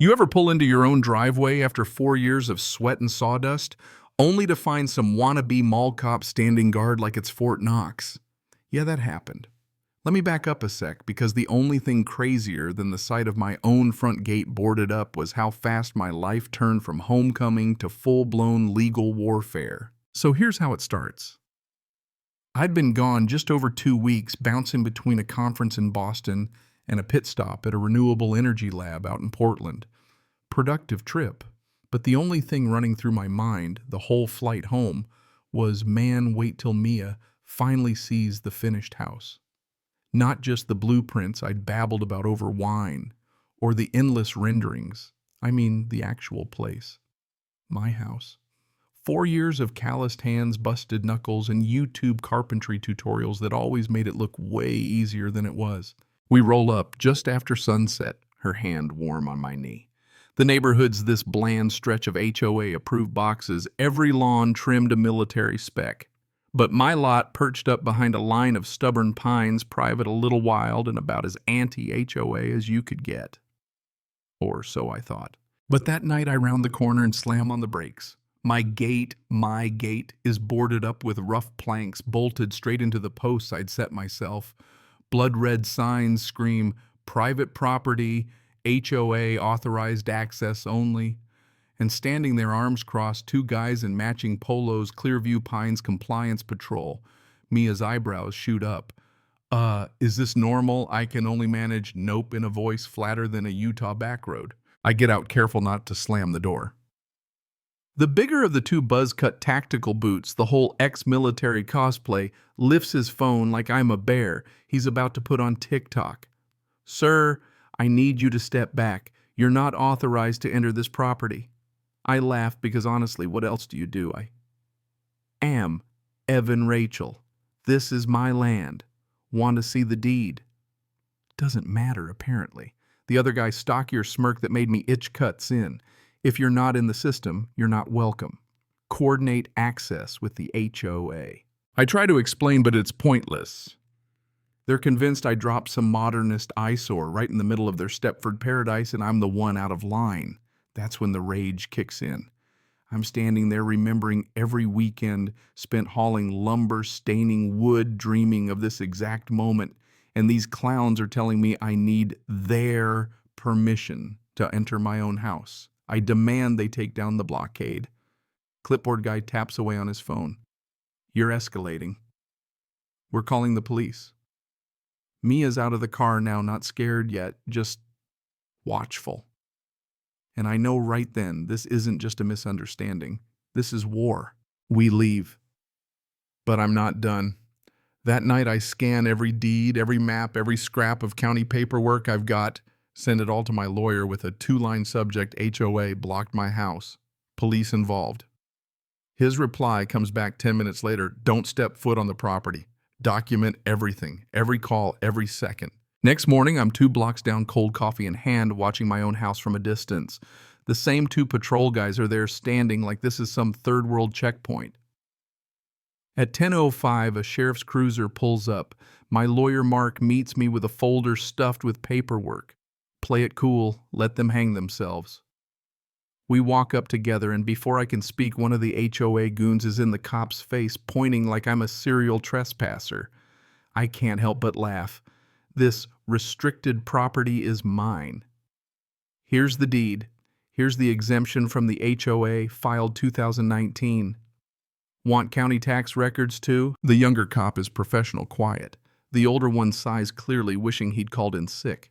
You ever pull into your own driveway after 4 years of sweat and sawdust, only to find some wannabe mall cop standing guard like it's Fort Knox? Yeah, that happened. Let me back up a sec, because the only thing crazier than the sight of my own front gate boarded up was how fast my life turned from homecoming to full-blown legal warfare. So here's how it starts. I'd been gone just over 2 weeks, bouncing between a conference in Boston and a pit stop at a renewable energy lab out in Portland. Productive trip, but the only thing running through my mind the whole flight home was, man, wait till Mia finally sees the finished house. Not just the blueprints I'd babbled about over wine, or the endless renderings. I mean the actual place. My house. 4 years of calloused hands, busted knuckles, and YouTube carpentry tutorials that always made it look way easier than it was. We roll up just after sunset, her hand warm on my knee. The neighborhood's this bland stretch of HOA-approved boxes, every lawn trimmed a military spec. But my lot, perched up behind a line of stubborn pines, private, a little wild, and about as anti-HOA as you could get. Or so I thought. But that night I round the corner and slam on the brakes. My gate is boarded up with rough planks bolted straight into the posts I'd set myself. Blood-red signs scream, "Private property, HOA authorized access only." And standing there, arms crossed, 2 guys in matching polos, Clearview Pines Compliance Patrol. Mia's eyebrows shoot up. Is this normal? I can only manage nope in a voice flatter than a Utah backroad. I get out, careful not to slam the door. The bigger of the 2 buzz-cut tactical boots, the whole ex-military cosplay, lifts his phone like I'm a bear he's about to put on TikTok. "Sir, I need you to step back. You're not authorized to enter this property." I laugh because honestly, what else do you do? I am Evan Rachel. This is my land. Want to see the deed? Doesn't matter, apparently. The other guy stockier smirk that made me itch cuts in. If you're not in the system, you're not welcome. Coordinate access with the HOA. I try to explain, but it's pointless. They're convinced I dropped some modernist eyesore right in the middle of their Stepford paradise and I'm the one out of line. That's when the rage kicks in. I'm standing there remembering every weekend spent hauling lumber, staining wood, dreaming of this exact moment, and these clowns are telling me I need their permission to enter my own house. I demand they take down the blockade. Clipboard guy taps away on his phone. "You're escalating. We're calling the police." Mia's out of the car now, not scared yet, just watchful. And I know right then, this isn't just a misunderstanding. This is war. We leave. But I'm not done. That night I scan every deed, every map, every scrap of county paperwork I've got, send it all to my lawyer with a 2-line subject: HOA blocked my house. Police involved. His reply comes back 10 minutes later: "Don't step foot on the property. Document everything, every call, every second." Next morning, I'm 2 blocks down, cold coffee in hand, watching my own house from a distance. The same 2 patrol guys are there standing like this is some third world checkpoint. At 10:05, a sheriff's cruiser pulls up. My lawyer Mark meets me with a folder stuffed with paperwork. Play it cool, let them hang themselves. We walk up together, and before I can speak, one of the HOA goons is in the cop's face, pointing like I'm a serial trespasser. I can't help but laugh. This restricted property is mine. Here's the deed. Here's the exemption from the HOA, filed 2019. Want county tax records too? The younger cop is professional quiet. The older one sighs clearly, wishing he'd called in sick.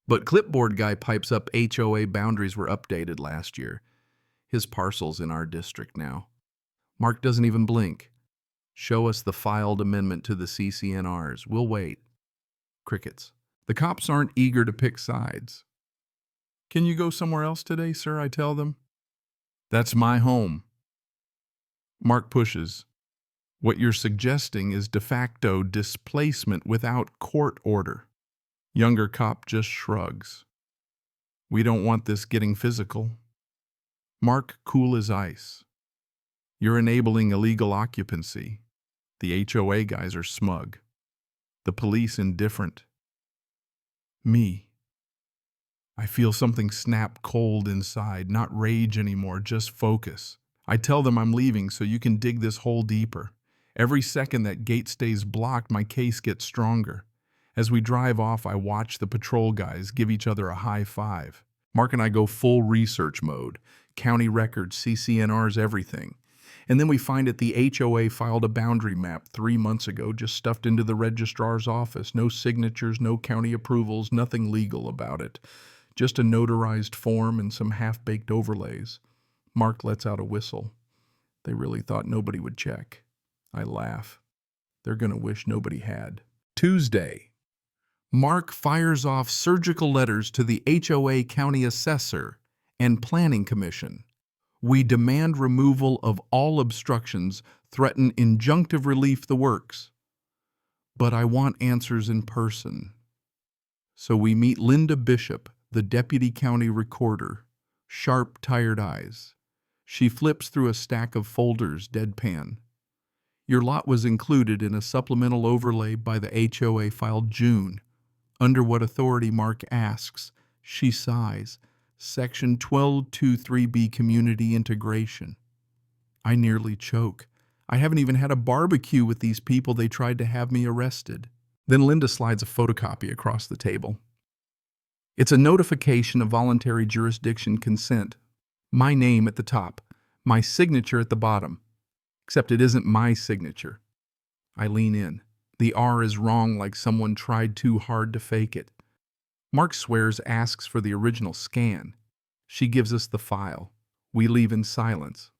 But clipboard guy pipes up, HOA boundaries were updated last year. His parcel's in our district now. Mark doesn't even blink. Show us the filed amendment to the CCNRs. We'll wait. Crickets. The cops aren't eager to pick sides. "Can you go somewhere else today, sir?" I tell them. "That's my home." Mark pushes. "What you're suggesting is de facto displacement without court order." Younger cop just shrugs. "We don't want this getting physical." Mark, cool as ice. "You're enabling illegal occupancy." The HOA guys are smug. The police indifferent. Me. I feel something snap cold inside, not rage anymore, just focus. I tell them I'm leaving so you can dig this hole deeper. Every second that gate stays blocked, my case gets stronger. As we drive off, I watch the patrol guys give each other a high five. Mark and I go full research mode. County records, CCNRs, everything. And then we find that the HOA filed a boundary map 3 months ago, just stuffed into the registrar's office. No signatures, no county approvals, nothing legal about it. Just a notarized form and some half-baked overlays. Mark lets out a whistle. They really thought nobody would check. I laugh. They're gonna wish nobody had. Tuesday. Mark fires off surgical letters to the HOA County Assessor and Planning Commission. We demand removal of all obstructions, threaten injunctive relief, the works. But I want answers in person. So we meet Linda Bishop, the Deputy County Recorder, sharp, tired eyes. She flips through a stack of folders, deadpan. Your lot was included in a supplemental overlay by the HOA filed June. Under what authority, Mark asks. She sighs. Section 1223B, Community Integration. I nearly choke. I haven't even had a barbecue with these people. They tried to have me arrested. Then Linda slides a photocopy across the table. It's a notification of voluntary jurisdiction consent. My name at the top, my signature at the bottom. Except it isn't my signature. I lean in. The R is wrong, like someone tried too hard to fake it. Mark swears, asks for the original scan. She gives us the file. We leave in silence.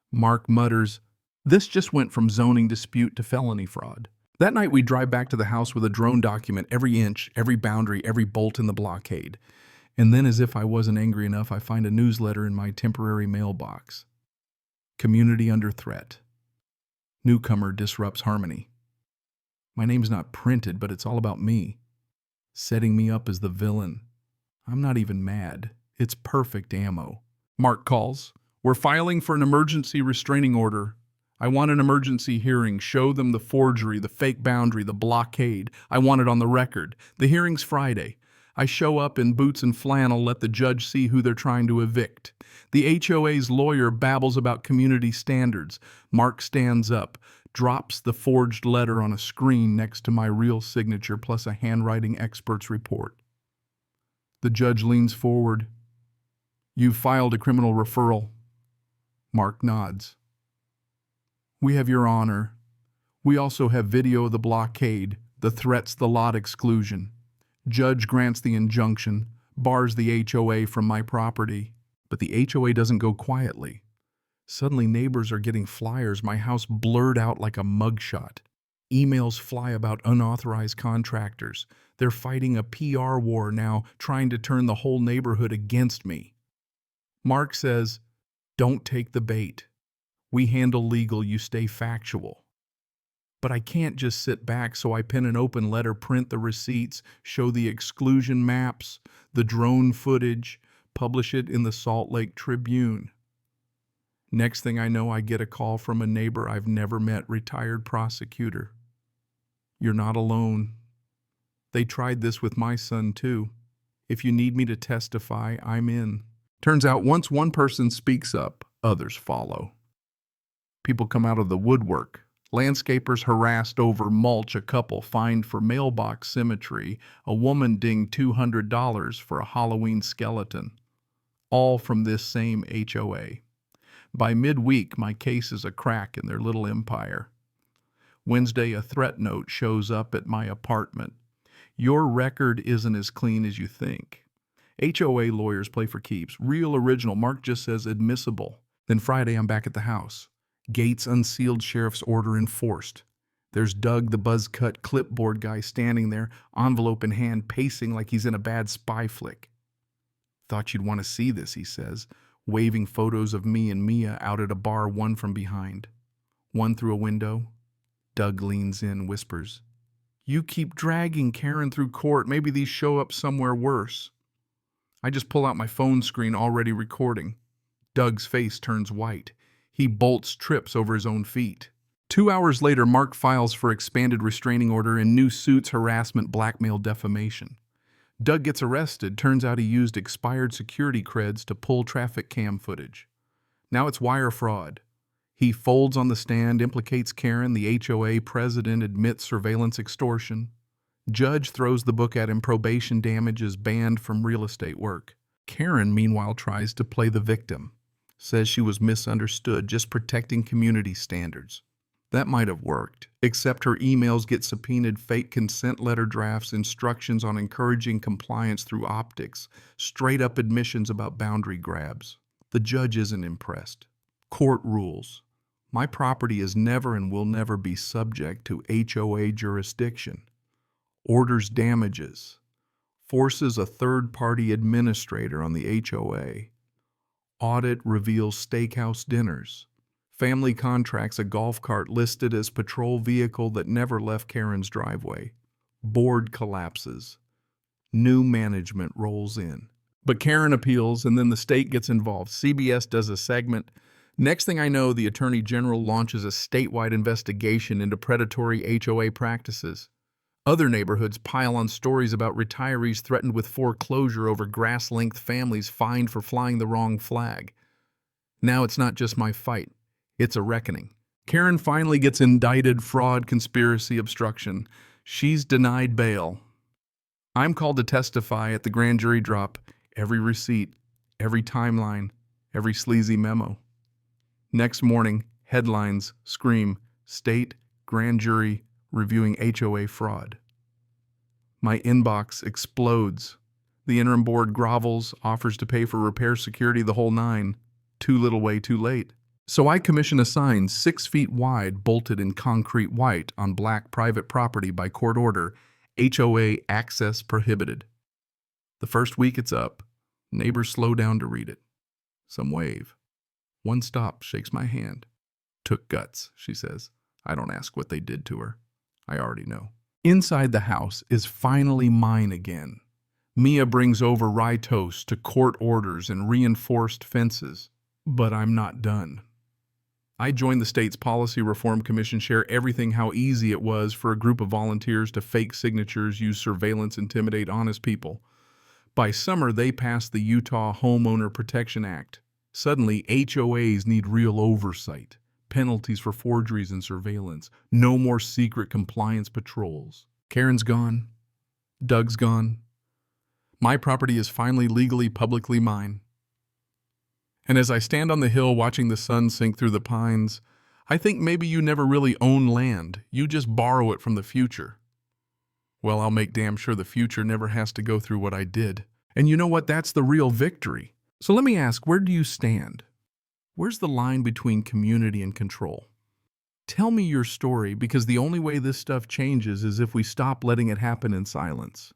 Mark mutters, "This just went from zoning dispute to felony fraud." That night we drive back to the house with a drone document every inch, every boundary, every bolt in the blockade. And then, as if I wasn't angry enough, I find a newsletter in my temporary mailbox. Community under threat. Newcomer disrupts harmony. My name's not printed, but it's all about me. Setting me up as the villain. I'm not even mad. It's perfect ammo. Mark calls. We're filing for an emergency restraining order. I want an emergency hearing. Show them the forgery, the fake boundary, the blockade. I want it on the record. The hearing's Friday. I show up in boots and flannel, let the judge see who they're trying to evict. The HOA's lawyer babbles about community standards. Mark stands up, drops the forged letter on a screen next to my real signature plus a handwriting expert's report. The judge leans forward. You've filed a criminal referral. Mark nods. We have your honor. We also have video of the blockade, the threats, the lot exclusion. Judge grants the injunction, bars the HOA from my property. But the HOA doesn't go quietly. Suddenly neighbors are getting flyers, my house blurred out like a mugshot. Emails fly about unauthorized contractors. They're fighting a PR war now, trying to turn the whole neighborhood against me. Mark says, don't take the bait. We handle legal, you stay factual. But I can't just sit back, so I pen an open letter, print the receipts, show the exclusion maps, the drone footage, publish it in the Salt Lake Tribune. Next thing I know, I get a call from a neighbor I've never met, retired prosecutor. You're not alone. They tried this with my son too. If you need me to testify, I'm in. Turns out once one person speaks up, others follow. People come out of the woodwork. Landscapers harassed over mulch, a couple fined for mailbox symmetry, a woman dinged $200 for a Halloween skeleton. All from this same HOA. By midweek, my case is a crack in their little empire. Wednesday, a threat note shows up at my apartment. Your record isn't as clean as you think. HOA lawyers play for keeps. Real original. Mark just says admissible. Then Friday, I'm back at the house. Gates unsealed, sheriff's order enforced. There's Doug, the buzz-cut clipboard guy, standing there, envelope in hand, pacing like he's in a bad spy flick. Thought you'd want to see this, he says, waving photos of me and Mia out at a bar, one from behind. One through a window. Doug leans in, whispers, You keep dragging Karen through court. Maybe these show up somewhere worse. I just pull out my phone screen, already recording. Doug's face turns white. He bolts, trips over his own feet. 2 hours later, Mark files for expanded restraining order and new suits, harassment, blackmail, defamation. Doug gets arrested. Turns out he used expired security creds to pull traffic cam footage. Now it's wire fraud. He folds on the stand, implicates Karen. The HOA president admits surveillance extortion. Judge throws the book at him. Probation damages banned from real estate work. Karen, meanwhile, tries to play the victim. Says she was misunderstood, just protecting community standards. That might have worked, except her emails get subpoenaed, fake consent letter drafts, instructions on encouraging compliance through optics, straight-up admissions about boundary grabs. The judge isn't impressed. Court rules. My property is never and will never be subject to HOA jurisdiction. Orders damages. Forces a third-party administrator on the HOA. Audit reveals steakhouse dinners. Family contracts a golf cart listed as patrol vehicle that never left Karen's driveway. Board collapses. New management rolls in. But Karen appeals, and then the state gets involved. CBS does a segment. Next thing I know, the Attorney General launches a statewide investigation into predatory HOA practices. Other neighborhoods pile on stories about retirees threatened with foreclosure over grass-length families fined for flying the wrong flag. Now it's not just my fight. It's a reckoning. Karen finally gets indicted, fraud, conspiracy, obstruction. She's denied bail. I'm called to testify at the grand jury drop. Every receipt, every timeline, every sleazy memo. Next morning, headlines scream, State Grand Jury reviewing HOA fraud. My inbox explodes. The interim board grovels, offers to pay for repair, security, the whole nine. Too little way too late. So I commission a sign 6 feet wide, bolted in concrete white on black private property by court order, HOA access prohibited. The first week it's up. Neighbors slow down to read it. Some wave. One stops, shakes my hand. Took guts, she says. I don't ask what they did to her. I already know. Inside the house is finally mine again. Mia brings over rye toast to court orders and reinforced fences. But I'm not done. I joined the state's Policy Reform Commission, share everything how easy it was for a group of volunteers to fake signatures, use surveillance, intimidate honest people. By summer, they passed the Utah Homeowner Protection Act. Suddenly, HOAs need real oversight. Penalties for forgeries and surveillance. No more secret compliance patrols. Karen's gone. Doug's gone. My property is finally legally, publicly mine. And as I stand on the hill watching the sun sink through the pines, I think maybe you never really own land. You just borrow it from the future. Well, I'll make damn sure the future never has to go through what I did. And you know what? That's the real victory. So let me ask, where do you stand? Where's the line between community and control? Tell me your story, because the only way this stuff changes is if we stop letting it happen in silence.